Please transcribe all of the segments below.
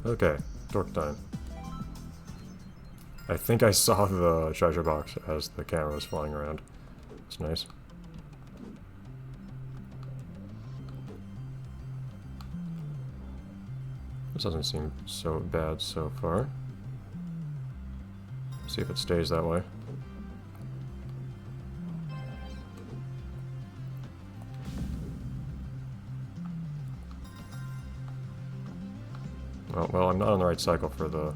Okay, dork time. I think I saw the treasure box as the camera was flying around. It's nice. This doesn't seem so bad so far. See if it stays that way. Oh, well, I'm not on the right cycle for the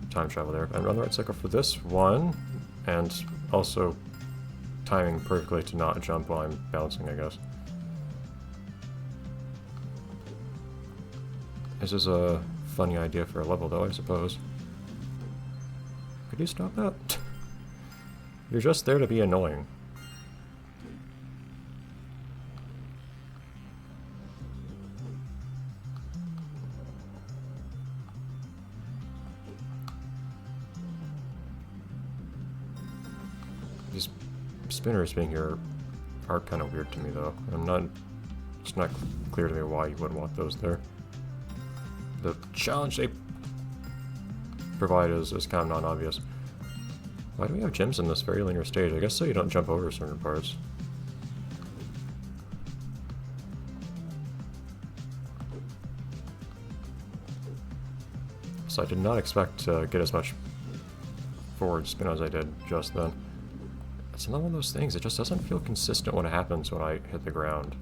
time travel there. I'm on the right cycle for this one, and also timing perfectly to not jump while I'm bouncing, I guess. This is a funny idea for a level, though, I suppose. Could you stop that? You're just there to be annoying. These spinners being here are kind of weird to me, though. It's not clear to me why you would want those there. The challenge they provide is kind of non-obvious. Why do we have gyms in this very linear stage? I guess so you don't jump over certain parts. So I did not expect to get as much forward spin as I did just then. It's another one of those things, it just doesn't feel consistent when it happens when I hit the ground.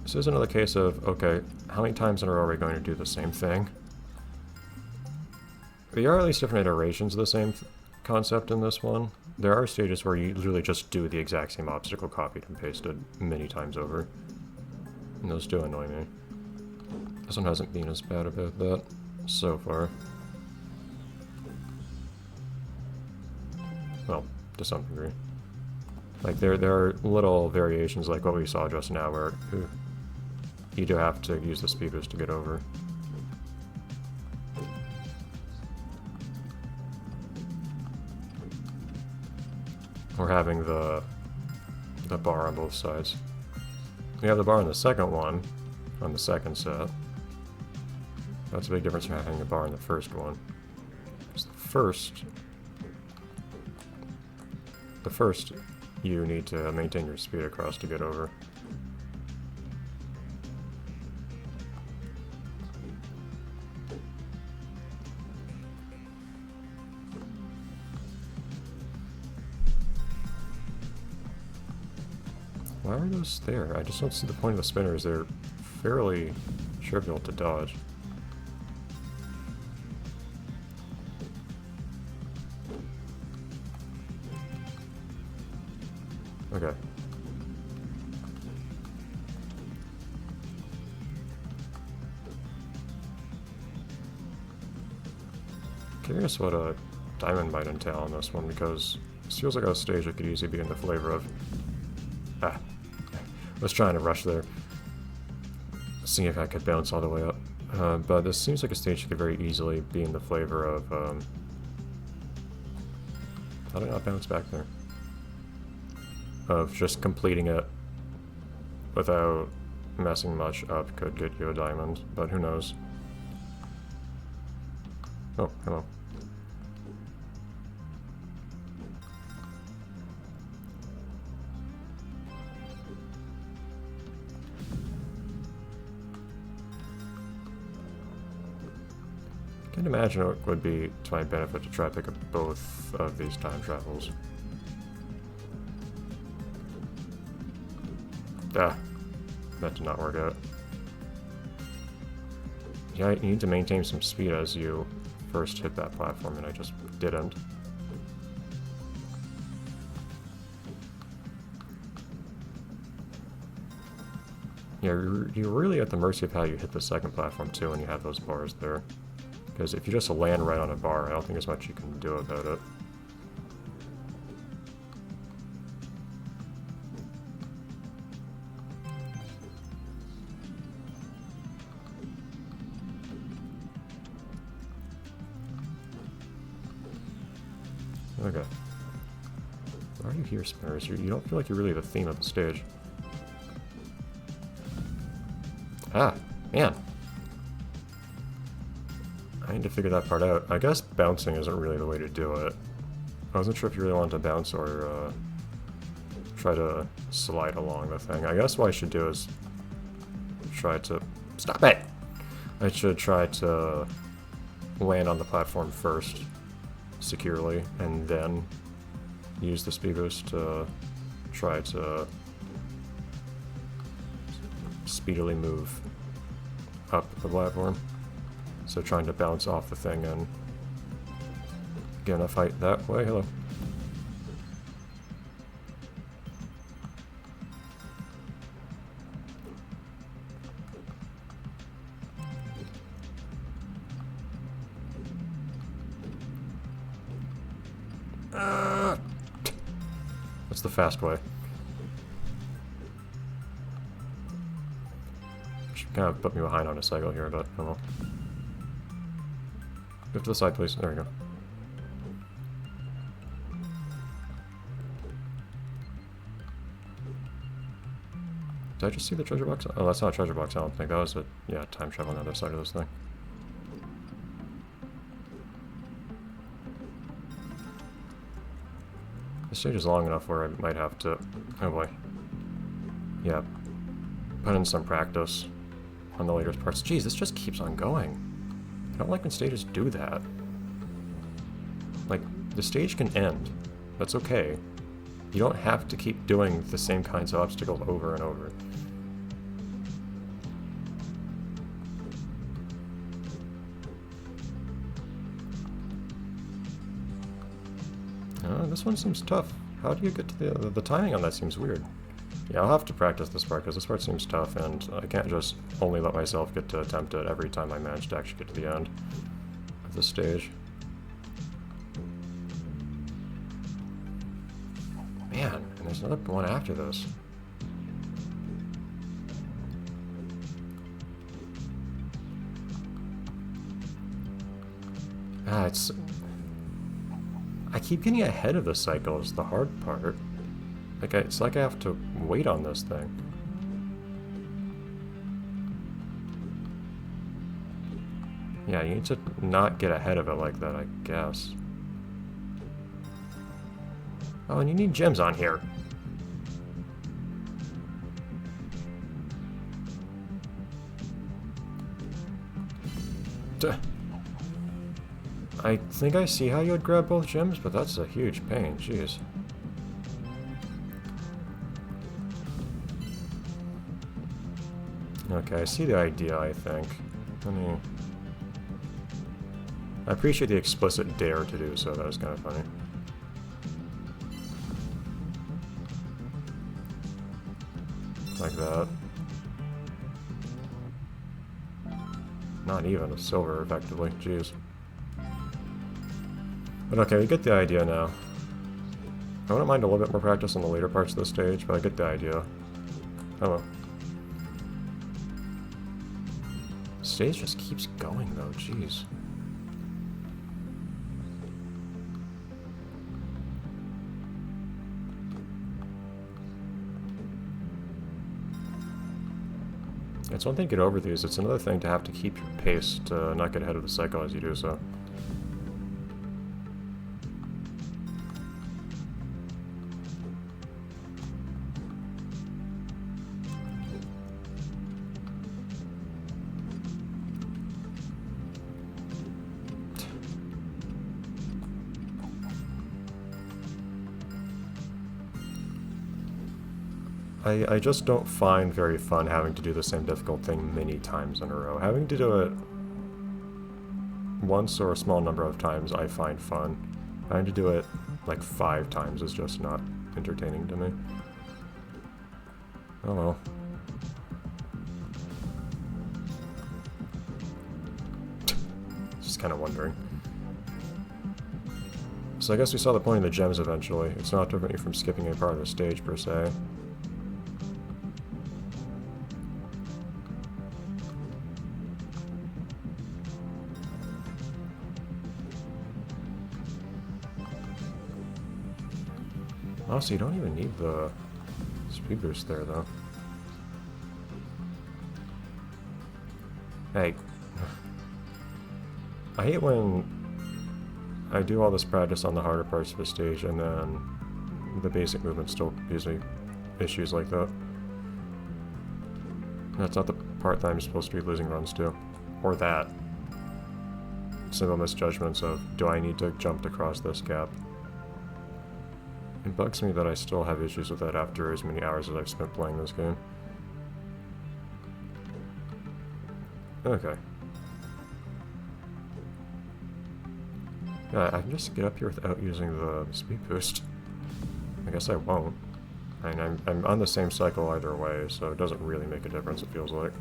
This is another case of, okay, how many times in a row are we going to do the same thing? There are at least different iterations of the same concept in this one. There are stages where you literally just do the exact same obstacle copied and pasted many times over. And those do annoy me. This one hasn't been as bad about that so far. Well, to some degree. Like, there are little variations like what we saw just now where you do have to use the speed boost to get over. We're having the bar on both sides. We have the bar on the second one, on the second set. That's a big difference from having a bar in the first one. Because the first, you need to maintain your speed across to get over. Why are those there? I just don't see the point of the spinners. They're fairly trivial to dodge. Okay. Curious what a diamond might entail on this one, because this feels like a stage that could easily be in the flavor of... Ah. I was trying to rush there. See if I could bounce all the way up. But this seems like a stage that could very easily be in the flavor of... how did I not bounce back there? Of just completing it without messing much up could get you a diamond, but who knows. Oh, hello. I can't imagine it would be to my benefit to try to pick up both of these time travels. Ah, that did not work out. Yeah, you need to maintain some speed as you first hit that platform, and I just didn't. Yeah, you're really at the mercy of how you hit the second platform too when you have those bars there. Because if you just land right on a bar, I don't think there's much you can do about it. Okay. Why are you you hear spinners? You don't feel like you're really the theme of the stage. Ah, man. I need to figure that part out. I guess bouncing isn't really the way to do it. I wasn't sure if you really wanted to bounce or try to slide along the thing. I guess what I should do is try to... Stop it! I should try to land on the platform first, securely, and then use the speed boost to try to speedily move up the platform. So trying to bounce off the thing and get in a fight that way. Hello. That's the fast way. Should kind of put me behind on a cycle here, but oh well. Go to the side, please. There we go. Did I just see the treasure box? Oh, that's not a treasure box, I don't think. That was a, yeah, time travel on the other side of this thing. The stage is long enough where I might have to... Oh boy. Yeah. Put in some practice on the later parts. Jeez, this just keeps on going. I don't like when stages do that. Like, the stage can end. That's okay. You don't have to keep doing the same kinds of obstacles over and over. This one seems tough. How do you get to the timing on that seems weird. Yeah, I'll have to practice this part because this part seems tough and I can't just only let myself get to attempt it every time I manage to actually get to the end of the stage. Man, and there's another one after this. Ah, it's... I keep getting ahead of the cycle is the hard part. Like it's like I have to wait on this thing. Yeah, you need to not get ahead of it like that, I guess. Oh, and you need gems on here. Duh. I think I see how you would grab both gems, but that's a huge pain, jeez. Okay, I see the idea, I think. I appreciate the explicit dare to do so, that was kind of funny. Like that. Not even a silver, effectively, jeez. But okay, we get the idea now. I wouldn't mind a little bit more practice on the later parts of the stage, but I get the idea. Oh well. The stage just keeps going though, jeez. It's one thing to get over these, it's another thing to have to keep your pace to not get ahead of the cycle as you do so. I just don't find very fun having to do the same difficult thing many times in a row. Having to do it once or a small number of times I find fun. Having to do it like 5 times is just not entertaining to me. Oh well. Just kind of wondering. So I guess we saw the point of the gems eventually. It's not to prevent you from skipping a part of the stage per se. Also, you don't even need the speed boost there, though. Hey. I hate when I do all this practice on the harder parts of the stage and then the basic movement still gives me issues like that. That's not the part that I'm supposed to be losing runs to. Or that. Simple misjudgments of, do I need to jump to cross this gap? It bugs me that I still have issues with that after as many hours as I've spent playing this game. Okay. Yeah, I can just get up here without using the speed boost. I guess I won't. I mean, I'm on the same cycle either way, so it doesn't really make a difference, it feels like.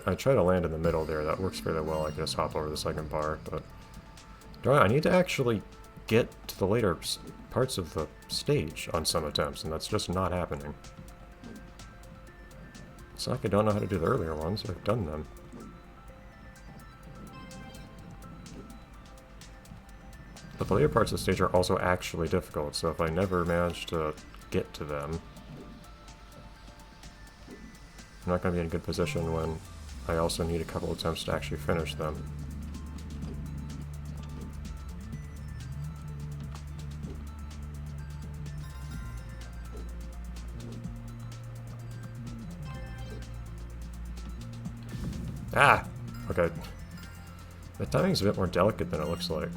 I try to land in the middle there. That works fairly well. I can just hop over the second bar, but darn it, I need to actually get to the later parts of the stage on some attempts, and that's just not happening. It's not like I don't know how to do the earlier ones. I've done them. But the later parts of the stage are also actually difficult, so if I never manage to get to them, I'm not going to be in a good position when I also need a couple attempts to actually finish them. Ah! Okay. The timing's a bit more delicate than it looks like.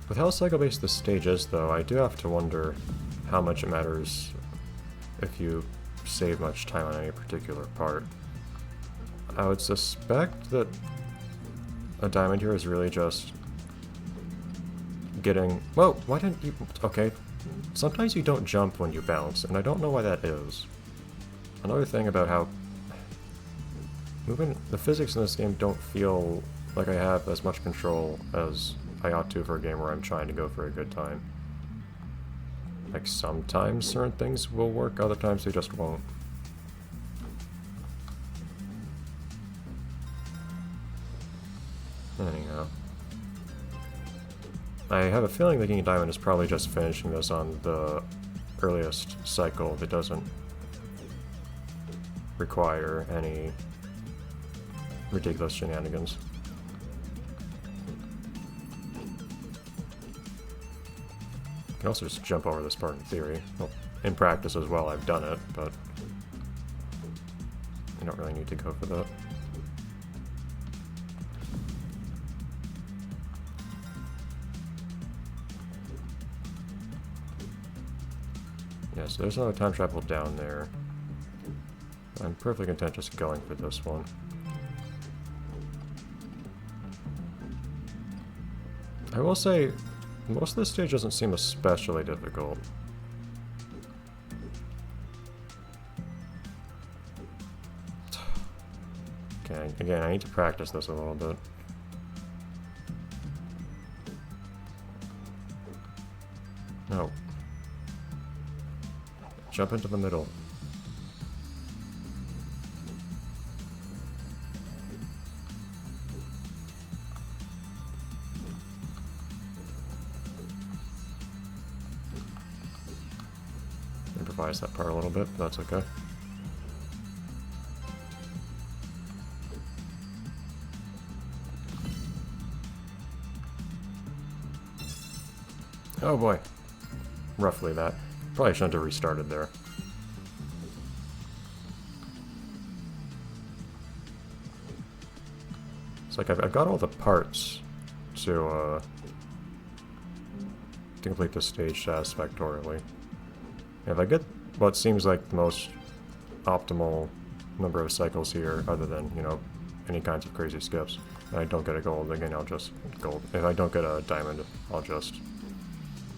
With how cycle-based this stage is, though, I do have to wonder how much it matters if you save much time on any particular part. I would suspect that a diamond here is really just getting... Whoa, why didn't you... Okay, sometimes you don't jump when you bounce, and I don't know why that is. Another thing about how... The physics in this game don't feel like I have as much control as I ought to for a game where I'm trying to go for a good time. Like, sometimes certain things will work, other times they just won't. Anyhow. I have a feeling that King Diamond is probably just finishing this on the earliest cycle that doesn't require any ridiculous shenanigans. I can also just jump over this part in theory. Well, in practice as well, I've done it, but I don't really need to go for that. Yeah, so there's another time travel down there. I'm perfectly content just going for this one. I will say, most of this stage doesn't seem especially difficult. Okay, again, I need to practice this a little bit. No. Jump into the middle. Improvise that part a little bit, but that's okay. Oh boy. Roughly that. Probably shouldn't have restarted there. It's like I've got all the parts to complete the stage satisfactorily. If I get what seems like the most optimal number of cycles here, other than, you know, any kinds of crazy skips, and I don't get a gold, again, I'll just gold. If I don't get a diamond, I'll just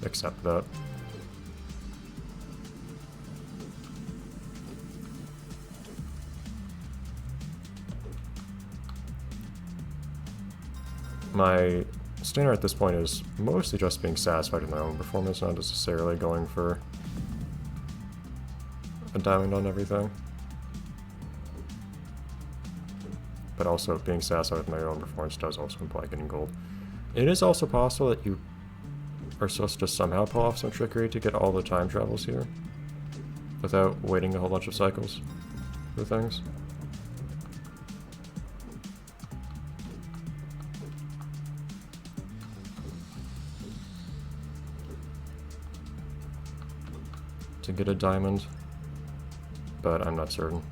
accept that. my standard at this point is mostly just being satisfied with my own performance, not necessarily going for a diamond on everything. But also being satisfied with my own performance does also imply getting gold. It is also possible that you are supposed to somehow pull off some trickery to get all the time travels here without waiting a whole bunch of cycles for things. To get a diamond, but I'm not certain.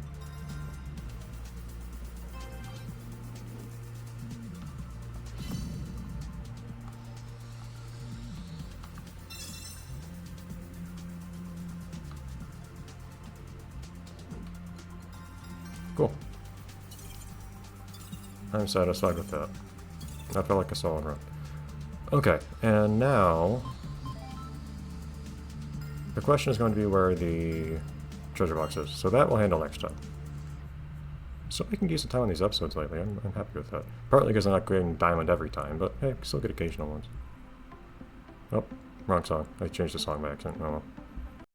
Cool. I'm satisfied with that. That felt like a solid run. Okay, and now the question is going to be where the treasure box is. So that we'll handle next time. So making decent time on these episodes lately. I'm happy with that. Partly because I'm not getting diamond every time, but hey, still get occasional ones. Oh, wrong song. I changed the song by accident. Oh well.